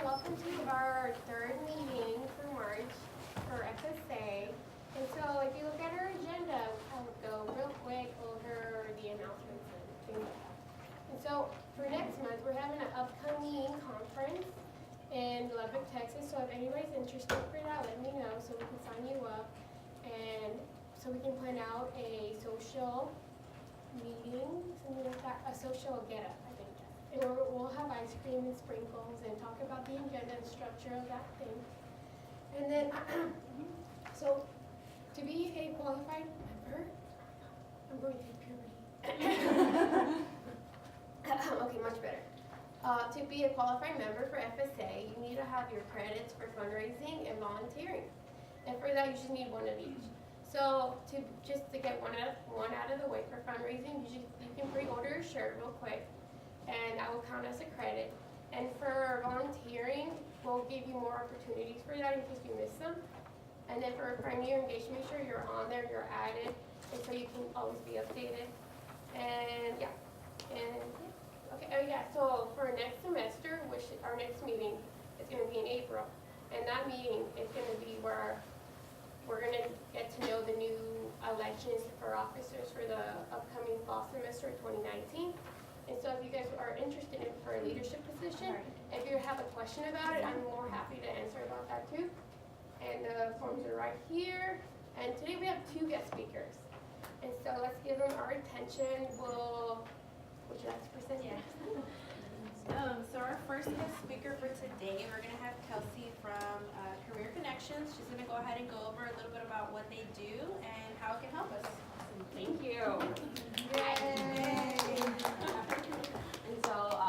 welcome to our third meeting for March for FSA. And so if you look at our agenda, I would go real quick over the announcements and things like that. And so for next month, we're having an upcoming conference in Lubbock, Texas. So if anybody's interested for that, let me know so we can sign you up. And so we can plan out a social meeting, something like that, a social get-up, I think. And we'll have ice cream and sprinkles and talk about the agenda and structure of that thing. And then, so to be a qualified member, I'm going through puberty. Okay, much better. To be a qualified member for FSA, you need to have your credits for fundraising and volunteering. And for that, you just need one of each. So just to get one out of the way for fundraising, you can pre-order a shirt real quick, and that will count as a credit. And for volunteering, we'll give you more opportunities for that in case you miss them. And then for Premier Engagement, make sure you're on there, you're added, and so you can always be updated. And yeah, okay, oh yeah, so for next semester, which our next meeting is going to be in April, and that meeting is going to be where we're going to get to know the new elections for officers for the upcoming fall semester 2019. And so if you guys are interested in for a leadership position, if you have a question about it, I'm more happy to answer about that too. And the forms are right here. And today we have 2 guest speakers. And so let's give them our attention. Would you like to present? Yeah. So our first guest speaker for today, we're going to have Kelsey from Career Connections. She's going to go ahead and go over a little bit about what they do and how it can help us. Thank you. Yay! And so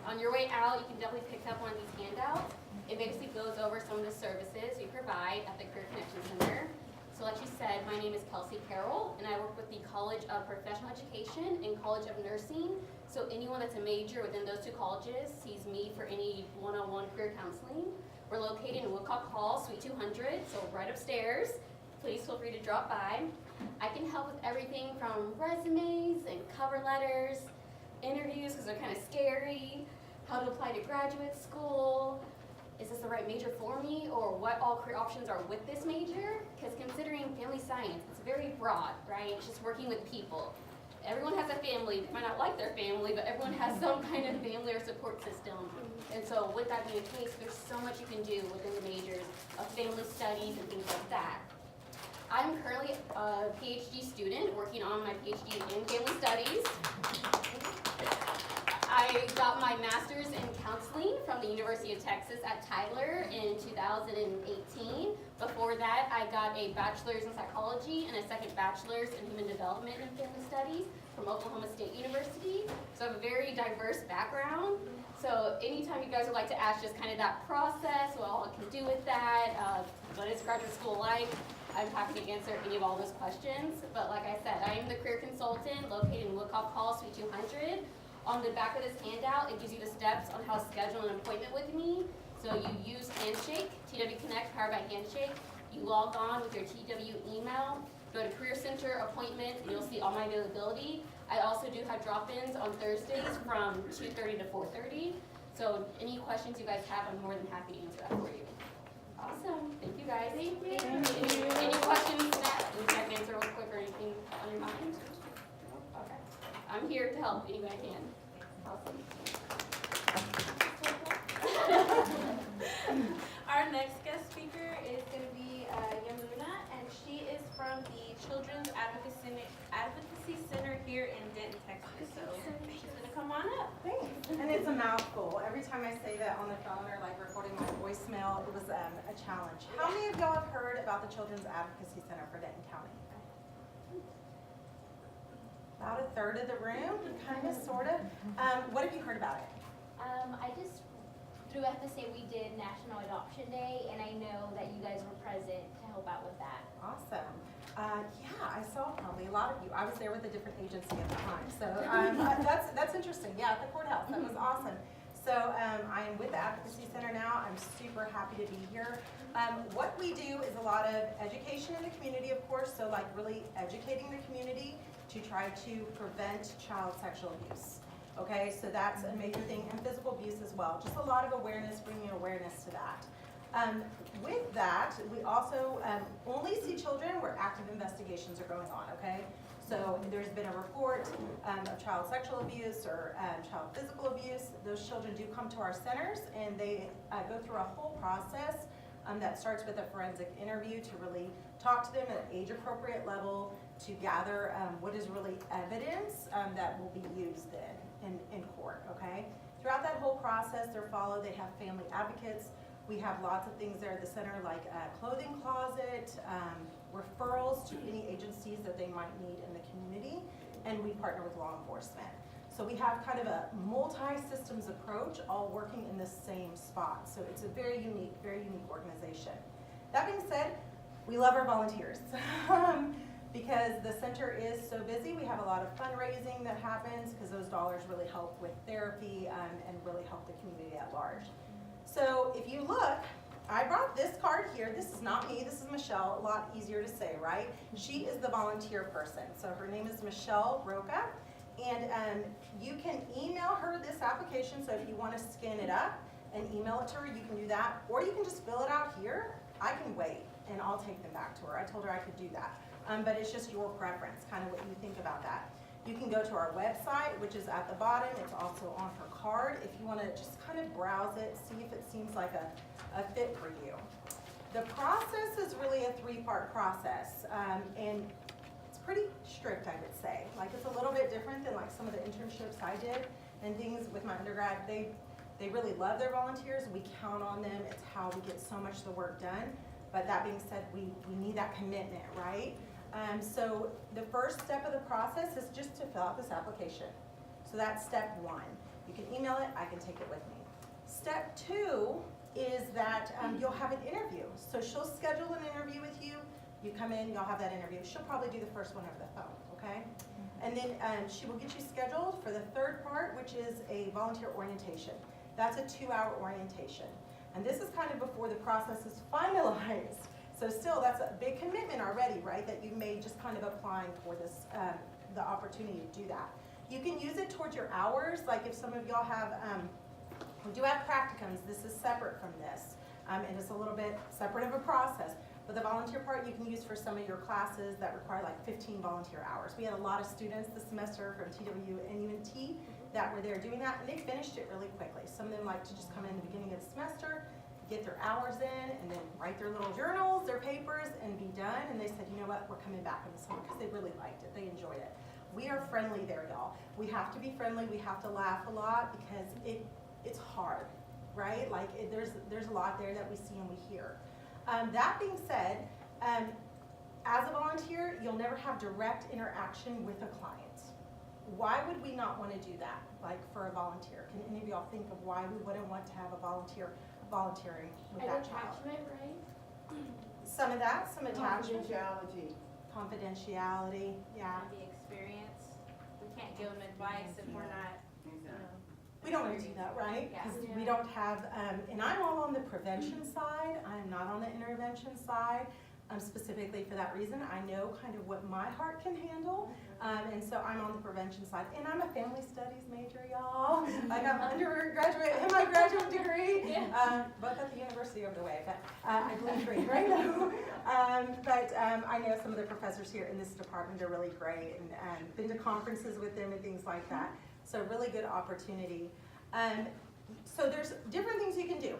on your way out, you can definitely pick up one of these handouts. It basically goes over some of the services we provide at the Career Connection Center. So like you said, my name is Kelsey Carroll, and I work with the College of Professional Education and College of Nursing. So anyone that's a major within those 2 colleges sees me for any one-on-one career counseling. We're located in Woodcock Hall, Suite 200, so right upstairs. Please feel free to drop by. I can help with everything from resumes and cover letters, interviews because they're kind of scary, how to apply to graduate school, is this the right major for me, or what all career options are with this major? Because considering family science, it's very broad, right? It's just working with people. Everyone has a family. They might not like their family, but everyone has some kind of family or support system. And so with that being the case, there's so much you can do within the majors of family studies and things like that. I'm currently a PhD student working on my PhD in family studies. I got my master's in counseling from the University of Texas at Tyler in 2018. Before that, I got a bachelor's in psychology and a second bachelor's in human development and family studies from Oklahoma State University. So I have a very diverse background. So anytime you guys would like to ask just kind of that process, what all it can do with that, what is graduate school like, I'm happy to answer any of all those questions. But like I said, I am the career consultant located in Woodcock Hall, Suite 200. On the back of this handout, it gives you the steps on how to schedule an appointment with me. So you use Handshake, TW Connect, powered by Handshake. You log on with your TW email, go to Career Center appointment, and you'll see all my availability. I also do have drop-ins on Thursdays from 2:30 to 4:30. So any questions you guys have, I'm more than happy to answer that for you. Awesome. Thank you guys. Thank you. Any questions that I can answer real quick or anything on your mind? Okay. I'm here to help any way I can. Awesome. Our next guest speaker is going to be Yamuna, and she is from the Children's Advocacy Center here in Denton, Texas. So she's going to come on up. Thanks. And it's a mouthful. Every time I say that on the phone or like recording my voicemail, it was a challenge. How many of y'all have heard about the Children's Advocacy Center for Denton County? About a third of the room, kind of, sort of. What have you heard about it? Through FSA, we did National Adoption Day, and I know that you guys were present to help out with that. Awesome. Yeah, I saw probably a lot of you. I was there with a different agency at the time, so that's interesting. Yeah, at the courthouse, that was awesome. So I am with the Advocacy Center now. I'm super happy to be here. What we do is a lot of education in the community, of course, so like really educating the community to try to prevent child sexual abuse. Okay, so that's a major thing, and physical abuse as well. Just a lot of awareness, bringing awareness to that. With that, we also only see children where active investigations are going on, okay? So there's been a report of child sexual abuse or child physical abuse. Those children do come to our centers, and they go through a whole process that starts with a forensic interview to really talk to them at an age-appropriate level to gather what is really evidence that will be used in court, okay? Throughout that whole process, they're followed. They have family advocates. We have lots of things there at the center, like a clothing closet, referrals to any agencies that they might need in the community, and we partner with law enforcement. So we have kind of a multi-systems approach, all working in the same spot. So it's a very unique organization. That being said, we love our volunteers. Because the center is so busy, we have a lot of fundraising that happens because those dollars really help with therapy and really help the community at large. So if you look, I brought this card here. This is not me, this is Michelle. A lot easier to say, right? She is the volunteer person. So her name is Michelle Roca. And you can email her this application. So if you want to scan it up and email it to her, you can do that. Or you can just fill it out here. I can wait and I'll take them back to her. I told her I could do that. But it's just your preference, kind of what you think about that. You can go to our website, which is at the bottom. It's also on her card. If you want to just kind of browse it, see if it seems like a fit for you. The process is really a three-part process, and it's pretty strict, I would say. Like, it's a little bit different than like some of the internships I did and things with my undergrad. They really love their volunteers. We count on them. It's how we get so much of the work done. But that being said, we need that commitment, right? So the first step of the process is just to fill out this application. So that's step one. You can email it, I can take it with me. Step two is that you'll have an interview. So she'll schedule an interview with you. You come in, you'll have that interview. She'll probably do the first one over the phone, okay? And then she will get you scheduled for the third part, which is a volunteer orientation. That's a 2-hour orientation. And this is kind of before the process is finalized. So still, that's a big commitment already, right? That you made just kind of applying for this, the opportunity to do that. You can use it towards your hours. Like if some of y'all have, we do have practicums. This is separate from this. And it's a little bit separate of a process. But the volunteer part you can use for some of your classes that require like 15 volunteer hours. We had a lot of students this semester from TW and UNT that were there doing that, and they finished it really quickly. Some of them like to just come in the beginning of the semester, get their hours in, and then write their little journals, their papers, and be done. And they said, you know what, we're coming back in the summer because they really liked it. They enjoyed it. We are friendly there, y'all. We have to be friendly. We have to laugh a lot because it's hard, right? Like there's a lot there that we see and we hear. That being said, as a volunteer, you'll never have direct interaction with a client. Why would we not want to do that, like for a volunteer? Can any of y'all think of why we wouldn't want to have a volunteer volunteering with that child? Attachment, right? Some of that, some attachment. Confidentiality. Confidentiality, yeah. The experience. We can't give them advice if we're not, We don't want to do that, right? Yeah. Because we don't have, and I'm all on the prevention side. I'm not on the intervention side. Specifically for that reason, I know kind of what my heart can handle, and so I'm on the prevention side. And I'm a family studies major, y'all. I got my undergraduate and my graduate degree, both at the university over the way, but I believe great right now. But I know some of the professors here in this department are really great, and been to conferences with them and things like that. So really good opportunity. So there's different things you can do.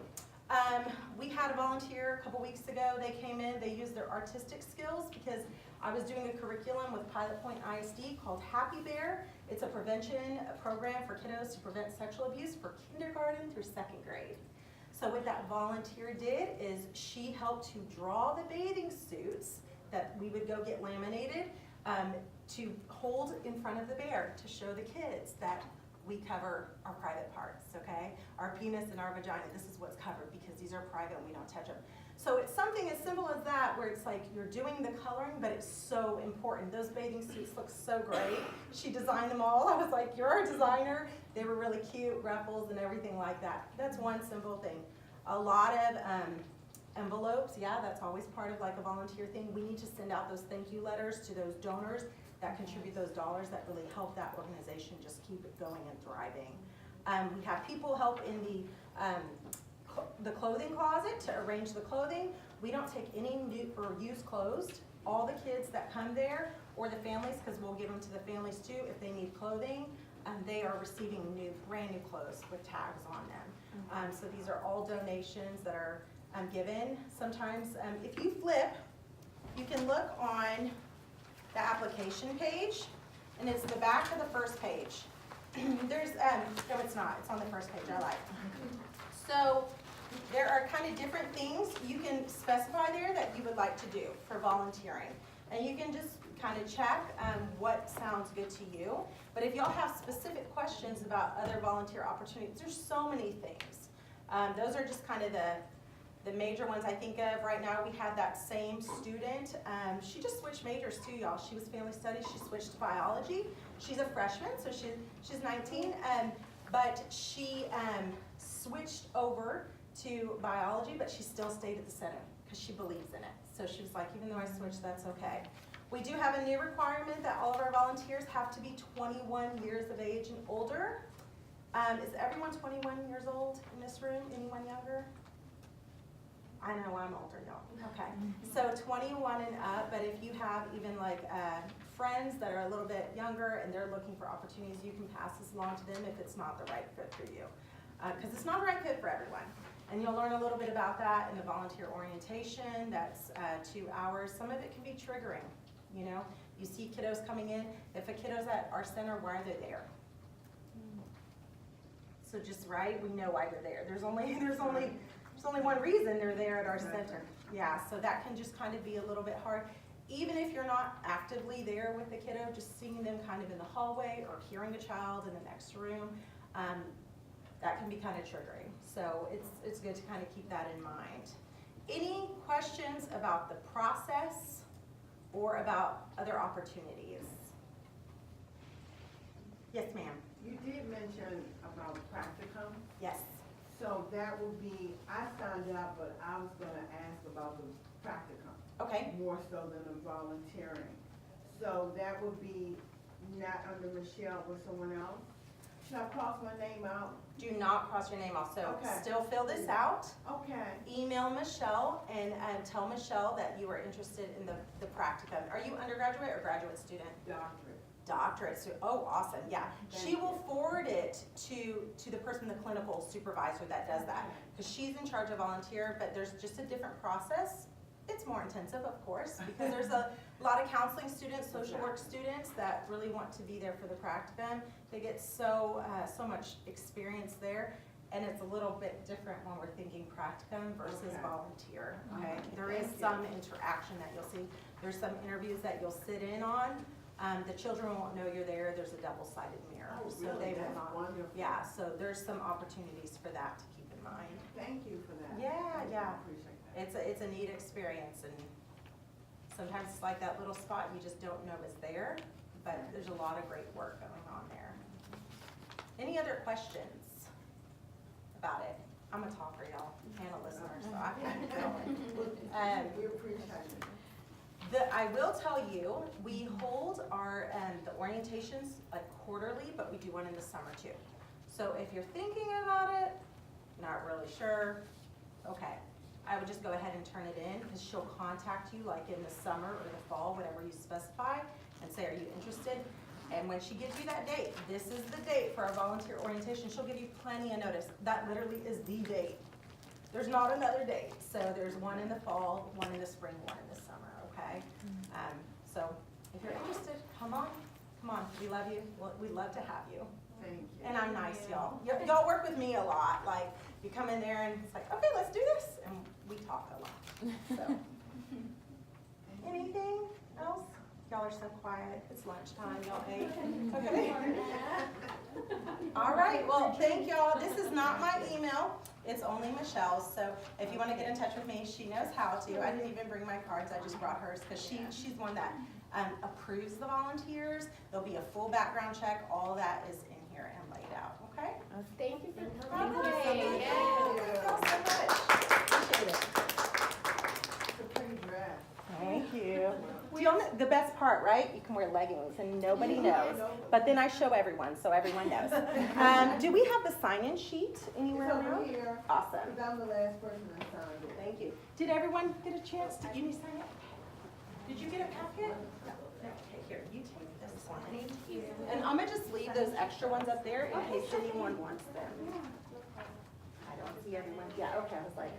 We had a volunteer a couple weeks ago. They came in, they used their artistic skills because I was doing a curriculum with Pilot Point ISD called Happy Bear. It's a prevention program for kiddos to prevent sexual abuse for kindergarten through 2nd grade. So what that volunteer did is she helped to draw the bathing suits that we would go get laminated to hold in front of the bear to show the kids that we cover our private parts, okay? Our penis and our vagina, this is what's covered because these are private and we don't touch them. So it's something as simple as that where it's like you're doing the coloring, but it's so important. Those bathing suits look so great. She designed them all. I was like, you're a designer. They were really cute, ruffles and everything like that. That's one simple thing. A lot of envelopes, yeah, that's always part of like a volunteer thing. We need to send out those thank you letters to those donors that contribute those dollars that really help that organization just keep it going and thriving. We have people help in the clothing closet to arrange the clothing. We don't take any new or used clothes. All the kids that come there, or the families, because we'll give them to the families too if they need clothing, they are receiving brand new clothes with tags on them. So these are all donations that are given. Sometimes, if you flip, you can look on the application page, and it's the back of the first page. There's, no it's not, it's on the first page, I lied. So there are kind of different things you can specify there that you would like to do for volunteering. And you can just kind of check what sounds good to you. But if y'all have specific questions about other volunteer opportunities, there's so many things. Those are just kind of the major ones I think of. Right now we had that same student. She just switched majors too, y'all. She was family studies, she switched to biology. She's a freshman, so she's 19, but she switched over to biology, but she still stayed at the center because she believes in it. So she was like, even though I switched, that's okay. We do have a new requirement that all of our volunteers have to be 21 years of age and older. Is everyone 21 years old in this room? Anyone younger? I know I'm older, y'all. Okay, so 21 and up, but if you have even like friends that are a little bit younger and they're looking for opportunities, you can pass this along to them if it's not the right fit for you. Because it's not the right fit for everyone. And you'll learn a little bit about that in the volunteer orientation. That's 2 hours. Some of it can be triggering, you know. You see kiddos coming in. If a kiddo's at our center, why are they there? So just right, we know why they're there. There's only one reason they're there at our center. Yeah, so that can just kind of be a little bit hard. Even if you're not actively there with the kiddo, just seeing them kind of in the hallway or hearing a child in the next room, that can be kind of triggering. So it's good to kind of keep that in mind. Any questions about the process or about other opportunities? Yes, ma'am. You did mention about practicum. Yes. So that would be, I signed up, but I was gonna ask about the practicum. Okay. More so than the volunteering. So that would be not under Michelle, but someone else? Should I cross my name out? Do not cross your name off. So Okay. still fill this out. Okay. Email Michelle and tell Michelle that you are interested in the practicum. Are you undergraduate or graduate student? Doctorate. Doctorate student. Oh, awesome. Yeah. Thank She you. will forward it to the person, the clinical supervisor that does that. Because she's in charge of volunteer, but there's just a different process. It's more intensive, of course, because there's a lot of counseling students, social work students that really want to be there for the practicum. They get so much experience there, and it's a little bit different when we're thinking practicum versus Okay. volunteer. Okay, Okay, there is thank you. some interaction that you'll see. There's some interviews that you'll sit in on. The children won't know you're there. There's a double-sided mirror, Oh, so really? they will That's not. wonderful. Yeah, so there's some opportunities for that to keep in mind. Thank you for that. Yeah, yeah. I appreciate that. It's a neat experience, and sometimes it's like that little spot you just don't know is there, but there's a lot of great work going on there. Any other questions about it? I'm a talker, y'all, and a listener, so I can keep going. We appreciate it. I will tell you, we hold our the orientations like quarterly, but we do one in the summer too. So if you're thinking about it, not really sure, okay. I would just go ahead and turn it in, because she'll contact you like in the summer or the fall, whatever you specify, and say, are you interested? And when she gives you that date, this is the date for our volunteer orientation, she'll give you plenty of notice. That literally is the date. There's not another date. So there's one in the fall, one in the spring, one in the summer, okay? So if you're interested, come on, we love you, we'd love to have you. Thank you. And I'm nice, y'all. Y'all work with me a lot. Like, you come in there and it's like, okay, let's do this. And we talk a lot, so. Anything else? Y'all are so quiet. It's lunchtime, y'all ate. Okay. All right, well, thank y'all. This is not my email. It's only Michelle's, so if you want to get in touch with me, she knows how to. I didn't even bring my cards, I just brought hers, because she's one that approves the volunteers. There'll be a full background check. All that is in here and laid out, okay? Thank you for All coming. right. Thank you. Thank y'all so much. Appreciate it. It's a pretty dress. Thank you. Do y'all know, the best part, right? You can wear leggings and nobody knows. But then I show everyone, so everyone knows. Do we have the sign-in sheet anywhere It's over around? here, Awesome. because I'm the last person that signed it. Thank you. Did everyone get a chance to, you sign it? Did you get a packet? No. Okay, here, you take this one. Thank you. And I'm gonna just leave those extra ones up there in case anyone wants them. I don't see everyone. Yeah, okay, I was like,